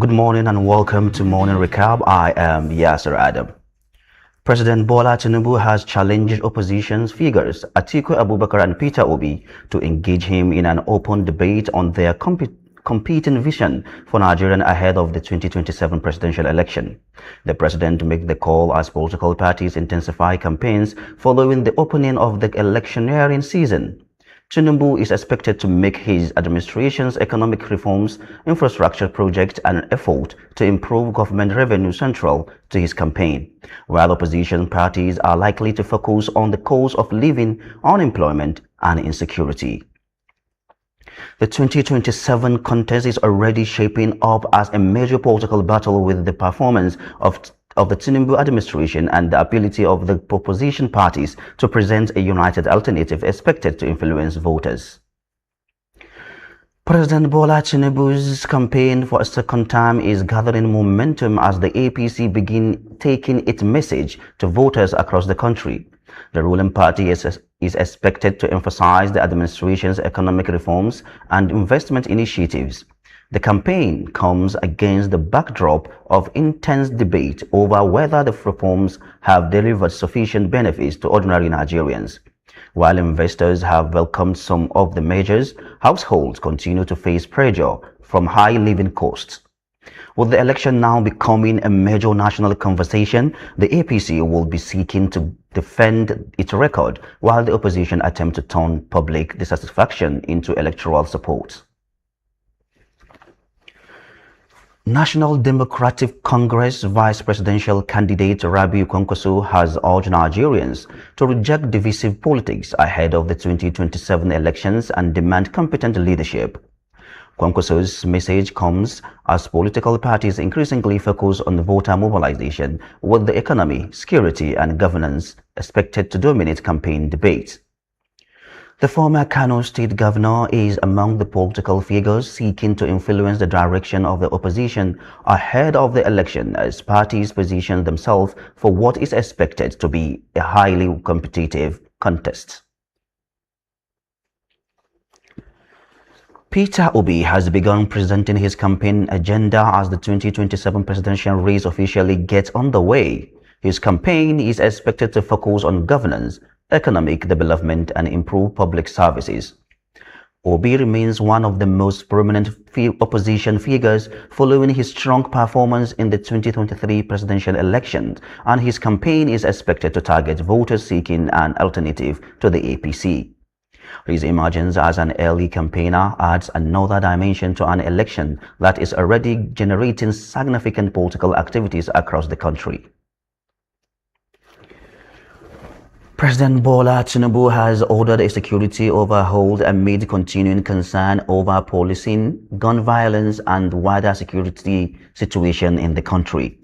Good morning and welcome to Morning Recap. I am Yasser Adam. President Bola Tinubu has challenged opposition figures Atiku Abubakar and Peter Obi to engage him in an open debate on their competing vision for Nigeria ahead of the 2027 presidential election. The president made the call as political parties intensify campaigns following the opening of the electioneering season. Tinubu is expected to make his administration's economic reforms, infrastructure projects, and effort to improve government revenue central to his campaign, while opposition parties are likely to focus on the cost of living, unemployment, and insecurity. The 2027 contest is already shaping up as a major political battle, with the performance of the Tinubu administration and the ability of the opposition parties to present a united alternative expected to influence voters. President Bola Tinubu's campaign for a second term is gathering momentum as the APC begin taking its message to voters across the country. The ruling party is expected to emphasize the administration's economic reforms and investment initiatives. The campaign comes against the backdrop of intense debate over whether the reforms have delivered sufficient benefits to ordinary Nigerians. While investors have welcomed some of the measures, households continue to face pressure from high living costs. With the election now becoming a major national conversation, the APC will be seeking to defend its record, while the opposition attempt to turn public dissatisfaction into electoral support. National Democratic Congress Vice Presidential candidate Rabiu Kwankwaso has urged Nigerians to reject divisive politics ahead of the 2027 elections and demand competent leadership. Kwankwaso's message comes as political parties increasingly focus on voter mobilization, with the economy, security, and governance expected to dominate campaign debates. The former Kano State Governor is among the political figures seeking to influence the direction of the opposition ahead of the election, as parties position themselves for what is expected to be a highly competitive contest. Peter Obi has begun presenting his campaign agenda as the 2027 presidential race officially gets underway. His campaign is expected to focus on governance, economic development, and improve public services. Obi remains one of the most prominent opposition figures following his strong performance in the 2023 presidential election, and his campaign is expected to target voters seeking an alternative to the APC. His emergence as an early campaigner adds another dimension to an election that is already generating significant political activities across the country. President Bola Tinubu has ordered a security overhaul amid continuing concern over policing, gun violence, and wider security situation in the country.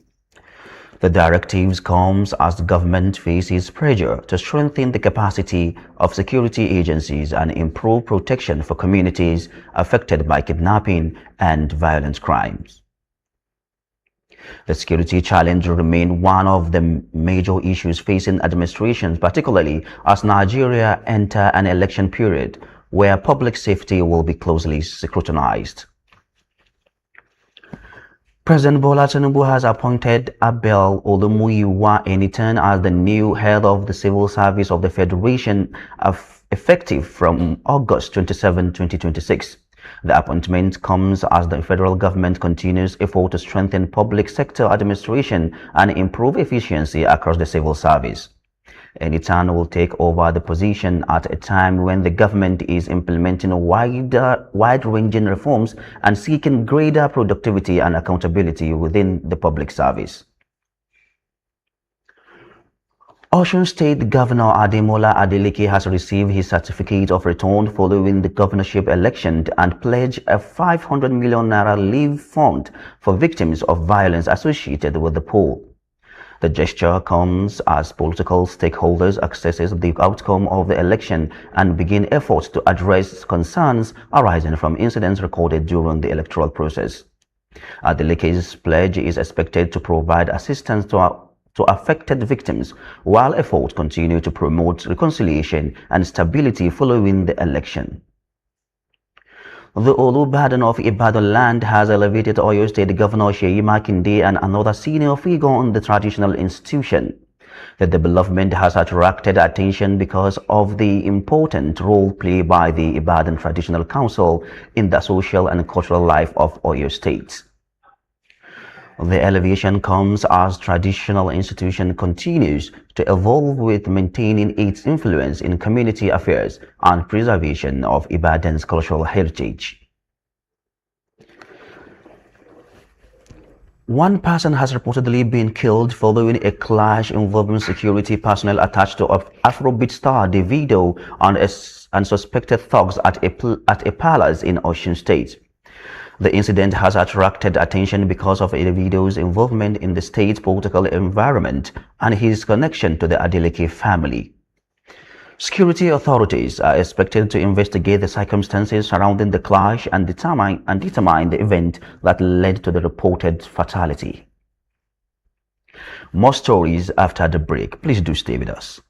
The directives come as the government faces pressure to strengthen the capacity of security agencies and improve protection for communities affected by kidnapping and violent crimes. The security challenge remains one of the major issues facing administrations, particularly as Nigeria enters an election period where public safety will be closely scrutinized. President Bola Tinubu has appointed Abel Olumuyiwa Enitan as the new head of the Civil Service of the Federation, effective from August 27, 2026. The appointment comes as the federal government continues effort to strengthen public sector administration and improve efficiency across the civil service. Enitan will take over the position at a time when the government is implementing wide-ranging reforms and seeking greater productivity and accountability within the public service. Osun State Governor Ademola Adeleke has received his certificate of return following the governorship election and pledged a 500 million naira relief fund for victims of violence associated with the poll. The gesture comes as political stakeholders assess the outcome of the election and begin efforts to address concerns arising from incidents recorded during the electoral process. Adeleke's pledge is expected to provide assistance to affected victims, while efforts continue to promote reconciliation and stability following the election. The Olubadan of Ibadan land has elevated Oyo State Governor Seyi Makinde and another senior figure on the traditional institution. The development has attracted attention because of the important role played by the Ibadan Traditional Council in the social and cultural life of Oyo State. The elevation comes as traditional institution continues to evolve with maintaining its influence in community affairs and preservation of Ibadan's cultural heritage. One person has reportedly been killed following a clash involving security personnel attached to Afrobeat star Davido and suspected thugs at a palace in Osun State. The incident has attracted attention because of Davido's involvement in the state's political environment and his connection to the Adeleke family. Security authorities are expected to investigate the circumstances surrounding the clash and determine the event that led to the reported fatality. More stories after the break. Please do stay with us.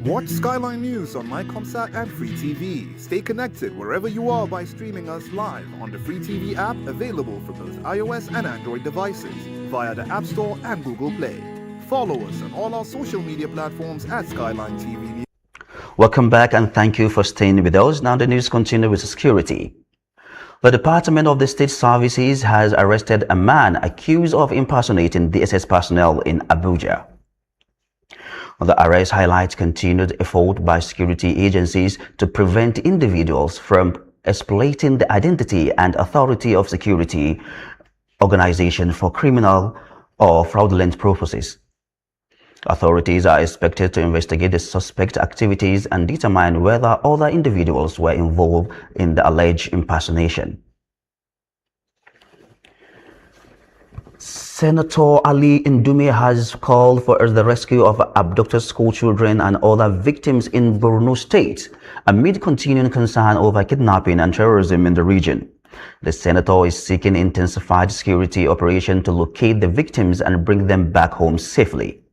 Watch Skyline News on MyComSat and Free TV. Stay connected wherever you are by streaming us live on the Free TV app available for both iOS and Android devices via the App Store and Google Play. Follow us on all our social media platforms at Skyline TV. Welcome back and thank you for staying with us. Now the news continues with security. The Department of the State Services has arrested a man accused of impersonating DSS personnel in Abuja. The arrest highlights continued effort by security agencies to prevent individuals from exploiting the identity and authority of security organizations for criminal or fraudulent purposes. Authorities are expected to investigate the suspect activities and determine whether other individuals were involved in the alleged impersonation. Senator Ali Ndume has called for the rescue of abducted school children and other victims in Borno State amid continuing concern over kidnapping and terrorism in the region. The senator is seeking intensified security operation to locate the victims and bring them back home safely.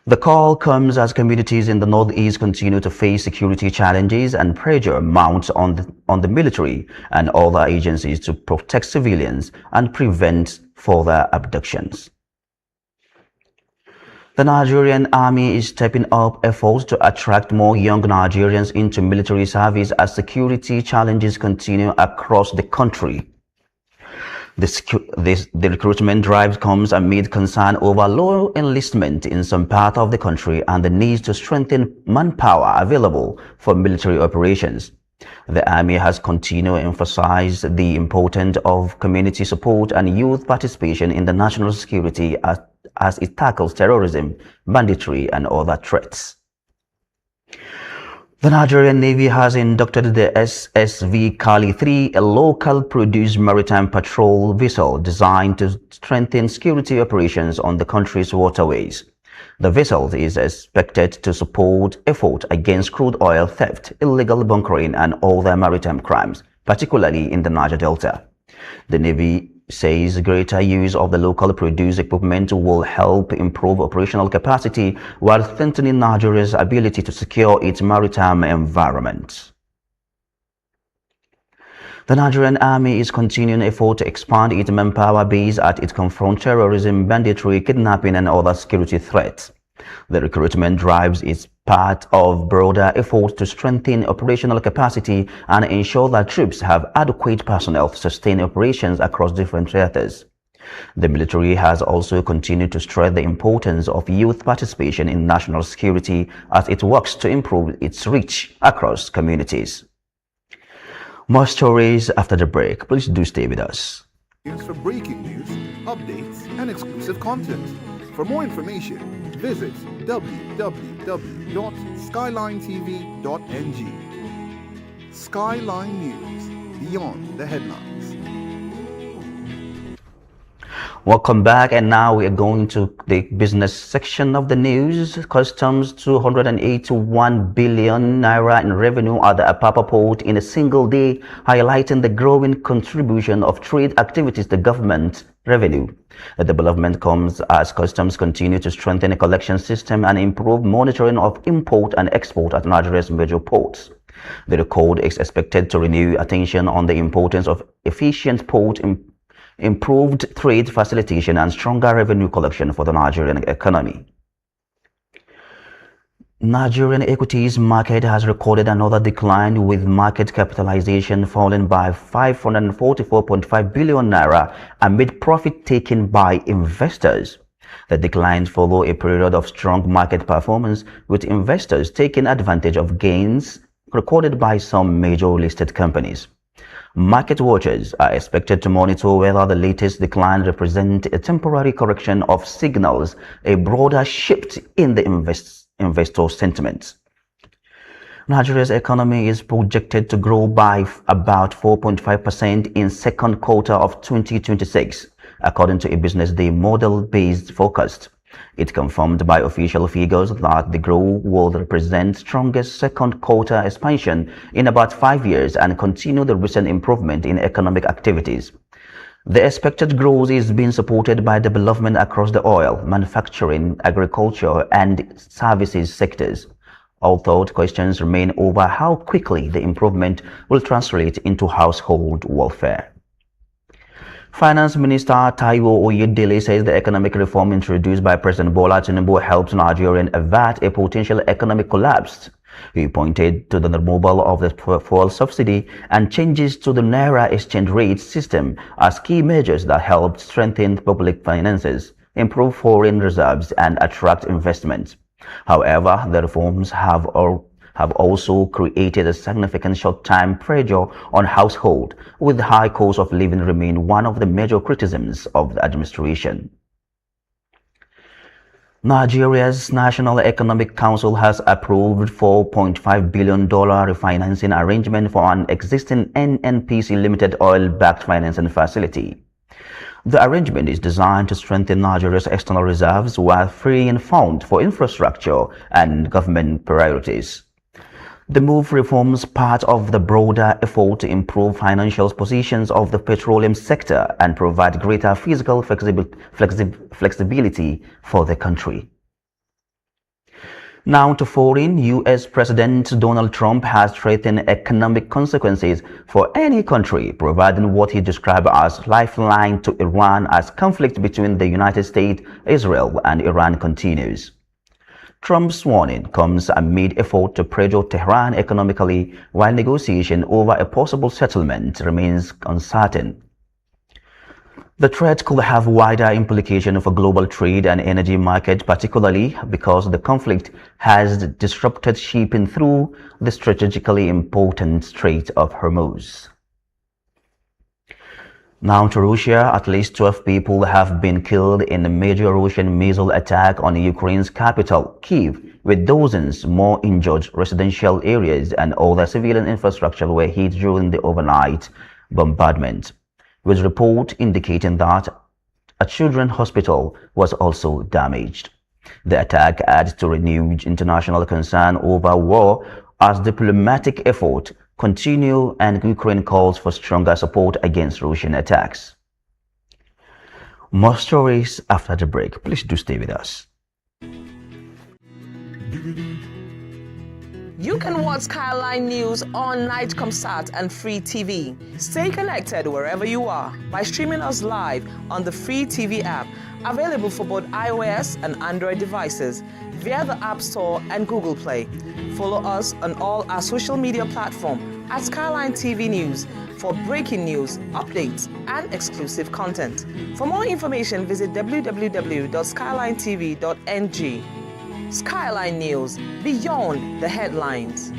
The call comes as communities in the Northeast continue to face security challenges and pressure mounts on the military and other agencies to protect civilians and prevent further abductions. The Nigerian Army is stepping up efforts to attract more young Nigerians into military service as security challenges continue across the country. The recruitment drive comes amid concern over low enlistment in some parts of the country and the need to strengthen manpower available for military operations. The Army has continued to emphasize the importance of community support and youth participation in the national security as it tackles terrorism, banditry, and other threats. The Nigerian Navy has inducted the SSV Kali 3, a local-produced maritime patrol vessel designed to strengthen security operations on the country's waterways. The vessel is expected to support efforts against crude oil theft, illegal bunkering, and other maritime crimes, particularly in the Niger Delta. The Navy says greater use of the local produced equipment will help improve operational capacity while strengthening Nigeria's ability to secure its maritime environment. The Nigerian Army is continuing effort to expand its manpower base as it confronts terrorism, banditry, kidnapping, and other security threats. The recruitment drives is part of broader efforts to strengthen operational capacity and ensure that troops have adequate personnel to sustain operations across different theaters. The military has also continued to stress the importance of youth participation in national security as it works to improve its reach across communities. More stories after the break. Please do stay with us. For breaking news, updates, and exclusive content. For more information, visit www.skylinetv.ng. Skyline News, beyond the headlines. Welcome back, and now we are going to the business section of the news. Customs 281 billion naira in revenue at the Apapa port in a single day, highlighting the growing contribution of trade activities to government revenue. The development comes as customs continue to strengthen the collection system and improve monitoring of import and export at Nigeria's major ports. The record is expected to renew attention on the importance of efficient port improved trade facilitation and stronger revenue collection for the Nigerian economy. Nigerian equities market has recorded another decline, with market capitalization falling by 544.5 billion naira amid profit taken by investors. The declines follow a period of strong market performance, with investors taking advantage of gains recorded by some major listed companies. Market watchers are expected to monitor whether the latest decline represents a temporary correction or signals a broader shift in the investor sentiment. Nigeria's economy is projected to grow by about 4.5% in second quarter of 2026, according to a Business Day model-based forecast. It confirmed by official figures that the growth will represent strongest second quarter expansion in about 5 years and continue the recent improvement in economic activities. The expected growth is being supported by development across the oil, manufacturing, agriculture, and services sectors, although questions remain over how quickly the improvement will translate into household welfare. Finance Minister Taiwo Oyedele says the economic reform introduced by President Bola Tinubu helps Nigerians avert a potential economic collapse. He pointed to the removal of the fuel subsidy and changes to the Naira exchange rate system as key measures that helped strengthen public finances, improve foreign reserves, and attract investment. However, the reforms have also created a significant short-term pressure on households, with the high cost of living remain one of the major criticisms of the administration. Nigeria's National Economic Council has approved $4.5 billion refinancing arrangement for an existing NNPC Limited oil-backed financing facility. The arrangement is designed to strengthen Nigeria's external reserves while freeing funds for infrastructure and government priorities. The move reforms part of the broader effort to improve financial positions of the petroleum sector and provide greater fiscal flexibility for the country. Now to foreign. U.S. President Donald Trump has threatened economic consequences for any country providing what he described as lifeline to Iran as conflict between the United States, Israel, and Iran continues. Trump's warning comes amid effort to pressure Tehran economically, while negotiation over a possible settlement remains uncertain. The threat could have wider implications for global trade and energy market, particularly because the conflict has disrupted shipping through the strategically important Strait of Hormuz. Now to Russia. At least 12 people have been killed in a major Russian missile attack on Ukraine's capital, Kyiv, with dozens more injured. Residential areas and other civilian infrastructure were hit during the overnight bombardment, with reports indicating that a children's hospital was also damaged. The attack adds to renewed international concern over war as diplomatic efforts continue and Ukraine calls for stronger support against Russian attacks. More stories after the break. Please do stay with us. You can watch Skyline News on Nightcomsat and Free TV. Stay connected wherever you are by streaming us live on the Free TV app, available for both iOS and Android devices via the App Store and Google Play. Follow us on all our social media platforms at Skyline TV News for breaking news, updates, and exclusive content. For more information, visit www.skylinetv.ng. Skyline News, beyond the headlines.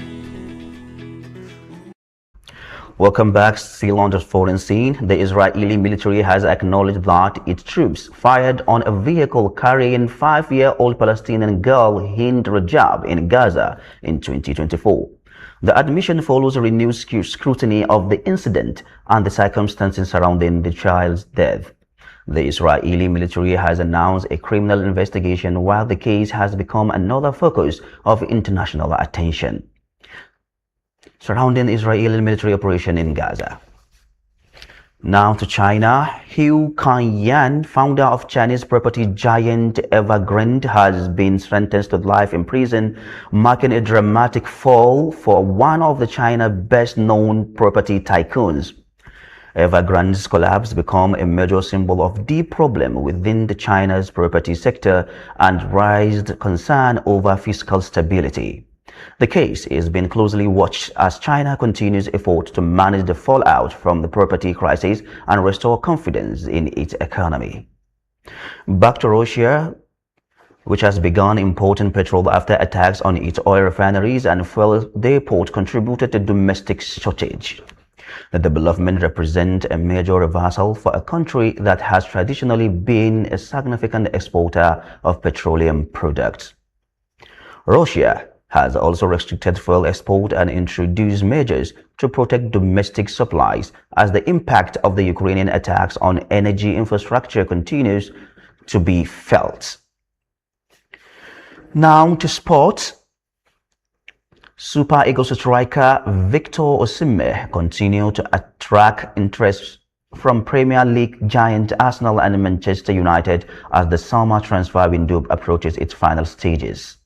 Welcome back. Still on the foreign scene, the Israeli military has acknowledged that its troops fired on a vehicle carrying 5-year-old Palestinian girl Hind Rajab in Gaza in 2024. The admission follows a renewed scrutiny of the incident and the circumstances surrounding the child's death. The Israeli military has announced a criminal investigation while the case has become another focus of international attention surrounding Israeli military operation in Gaza. Now to China. Hu Kaiyan, founder of Chinese property giant Evergrande, has been sentenced to life in prison, marking a dramatic fall for one of the China's best-known property tycoons. Evergrande's collapse became a major symbol of deep problem within the China's property sector and raised concern over fiscal stability. The case is being closely watched as China continues efforts to manage the fallout from the property crisis and restore confidence in its economy. Back to Russia, which has begun importing petrol after attacks on its oil refineries and fuel depot contributed to domestic shortage. The development represents a major reversal for a country that has traditionally been a significant exporter of petroleum products. Russia has also restricted fuel export and introduced measures to protect domestic supplies as the impact of the Ukrainian attacks on energy infrastructure continues to be felt. Now to sports. Super Eagles striker Victor Osimhen continues to attract interest from Premier League giant Arsenal and Manchester United as the summer transfer window approaches its final stages.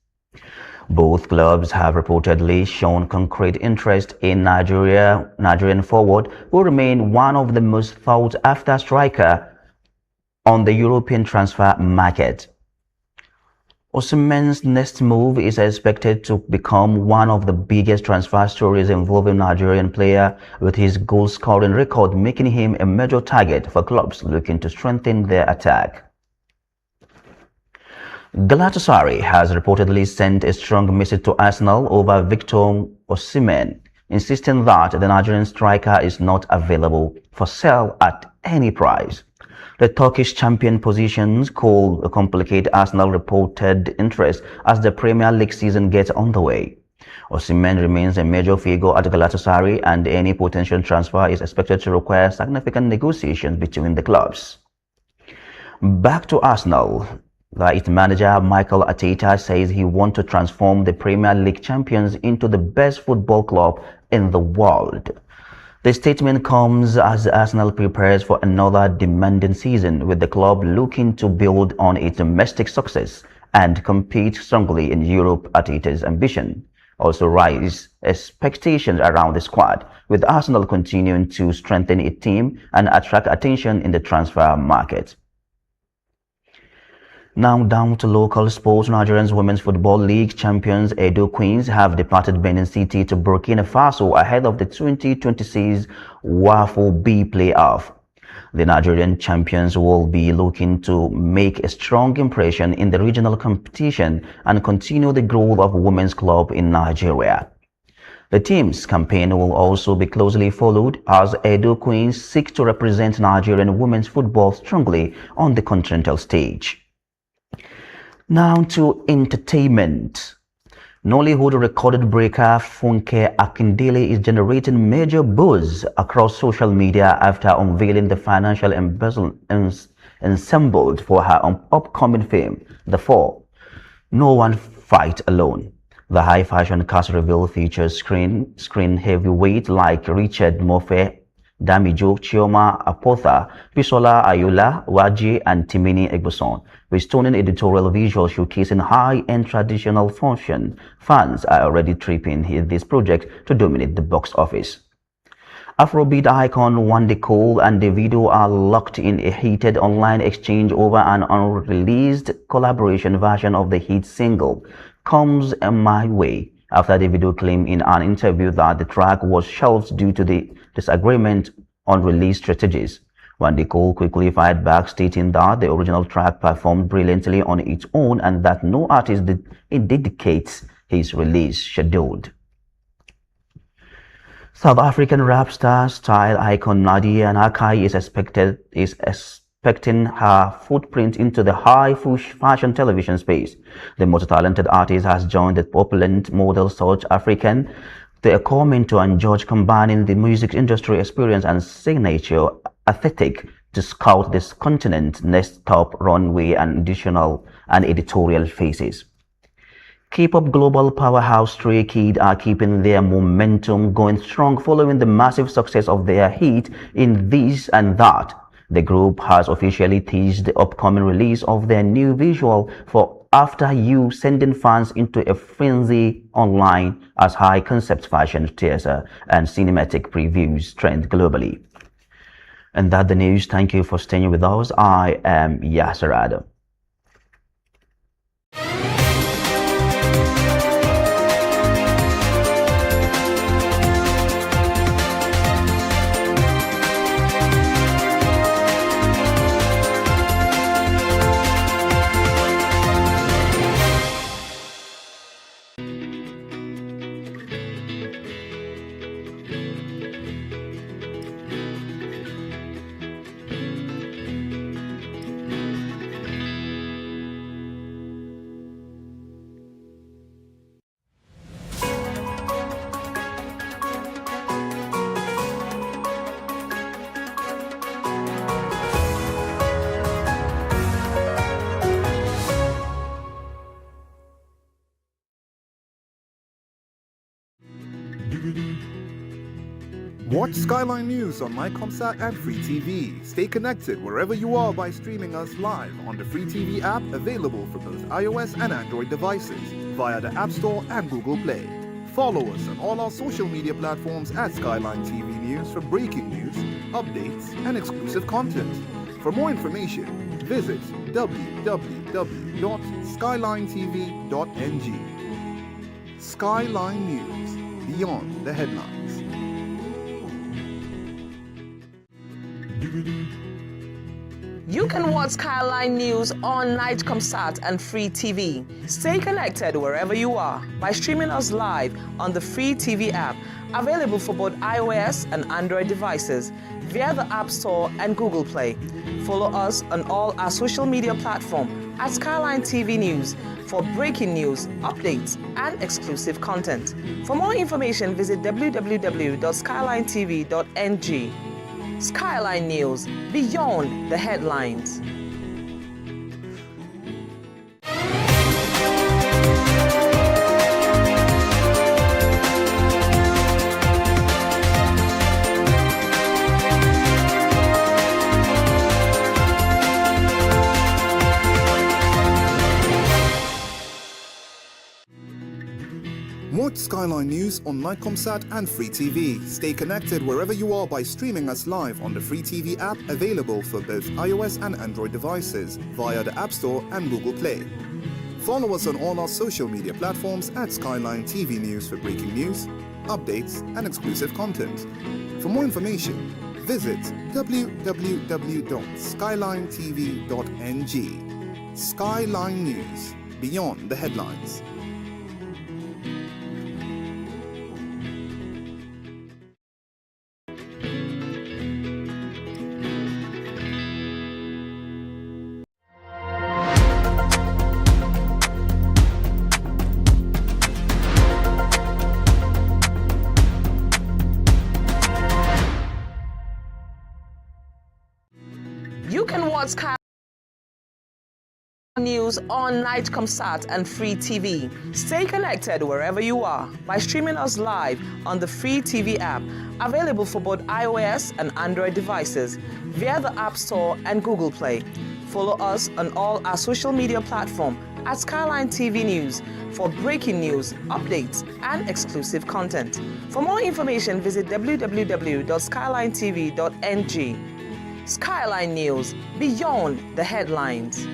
Both clubs have reportedly shown concrete interest in Nigerian forward, who remain one of the most sought-after striker on the European transfer market. Osimhen's next move is expected to become one of the biggest transfer stories involving Nigerian player, with his goal-scoring record making him a major target for clubs looking to strengthen their attack. Galatasaray has reportedly sent a strong message to Arsenal over Victor Osimhen, insisting that the Nigerian striker is not available for sale at any price. The Turkish champion positions could complicate Arsenal reported interest as the Premier League season gets underway. Osimhen remains a major figure at Galatasaray, and any potential transfer is expected to require significant negotiations between the clubs. Back to Arsenal. Its manager Mikel Arteta says he wants to transform the Premier League champions into the best football club in the world. The statement comes as Arsenal prepares for another demanding season, with the club looking to build on its domestic success and compete strongly in Europe. Arteta's ambition also raise expectations around the squad, with Arsenal continuing to strengthen its team and attract attention in the transfer market. Now down to local sports. Nigerian Women's Football League champions Edo Queens have departed Benin City to Burkina Faso ahead of the 2026 WAFO B playoff. The Nigerian champions will be looking to make a strong impression in the regional competition and continue the growth of women's club in Nigeria. The team's campaign will also be closely followed as Edo Queens seek to represent Nigerian women's football strongly on the continental stage. Now to entertainment. Nollywood record breaker Funke Akindele is generating major buzz across social media after unveiling the financial ensemble for her upcoming film, The Fall. No One Fight Alone. The high fashion cast reveal features screen heavyweight like Richard Murphy, Damijo, Chioma Apotha, Bisola Ayola, Waji, and Timini Egboson, with stunning editorial visuals showcasing high-end traditional fashion. Fans are already tripping this project to dominate the box office. Afrobeat icon Wande Cole and Davido are locked in a heated online exchange over an unreleased collaboration version of the hit single "Comes My Way," after Davido claimed in an interview that the track was shelved due to the disagreement on release strategies. Wendy Cole quickly fired back, stating that the original track performed brilliantly on its own and that no artist indicates his release scheduled. South African rap star style icon Nadia Nakai is expecting her footprint into the high fashion television space. The multi-talented artist has joined the opulent model South African. They are coming to George, combining the music industry experience and signature aesthetic to scout this continent's next top runway and additional and editorial faces. K-pop global powerhouse Stray Kids are keeping their momentum going strong following the massive success of their hit in This and That. The group has officially teased the upcoming release of their new visual for After You, sending fans into a frenzy online as high-concept fashion teaser and cinematic previews trend globally. And that's the news. Thank you for staying with us. I am Yasser Adam. Watch Skyline News on MyComsat and Free TV. Stay connected wherever you are by streaming us live on the Free TV app available for both iOS and Android devices via the App Store and Google Play. Follow us on all our social media platforms at Skyline TV News for breaking news, updates, and exclusive content. For more information, visit www.skylinetv.ng. Skyline News, beyond the headlines. You can watch Skyline News on Nightcomsat and Free TV. Stay connected wherever you are by streaming us live on the Free TV app, available for both iOS and Android devices via the App Store and Google Play. Follow us on all our social media platforms at Skyline TV News for breaking news, updates, and exclusive content. For more information, visit www.skylinetv.ng. Skyline News, beyond the headlines. Watch Skyline News on MyComsat and Free TV. Stay connected wherever you are by streaming us live on the Free TV app available for both iOS and Android devices via the App Store and Google Play. Follow us on all our social media platforms at Skyline TV News for breaking news, updates, and exclusive content. For more information, visit www.skylinetv.ng. Skyline News, beyond the headlines. You can watch Skyline News on Nightcomsat and Free TV. Stay connected wherever you are by streaming us live on the Free TV app, available for both iOS and Android devices via the App Store and Google Play. Follow us on all our social media platforms at Skyline TV News for breaking news, updates, and exclusive content. For more information, visit www.skylinetv.ng. Skyline News, beyond the headlines.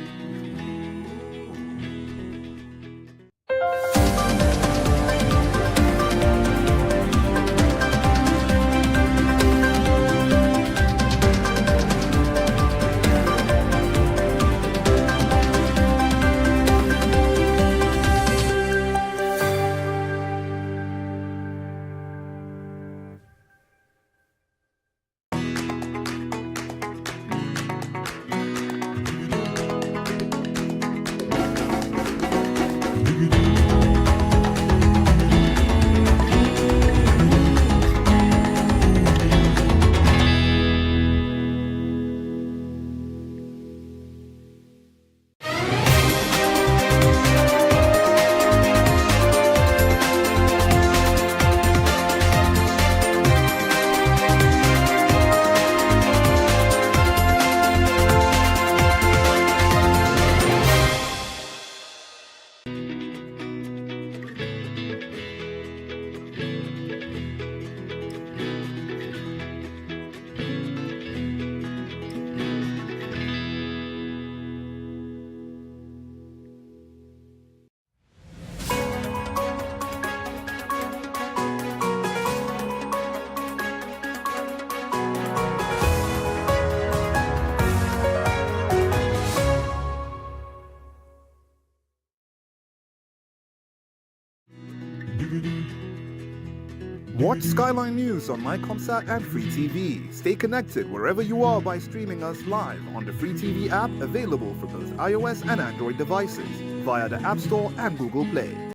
Watch Skyline News on MyComsat and Free TV. Stay connected wherever you are by streaming us live on the Free TV app available for both iOS and Android devices via the App Store and Google Play.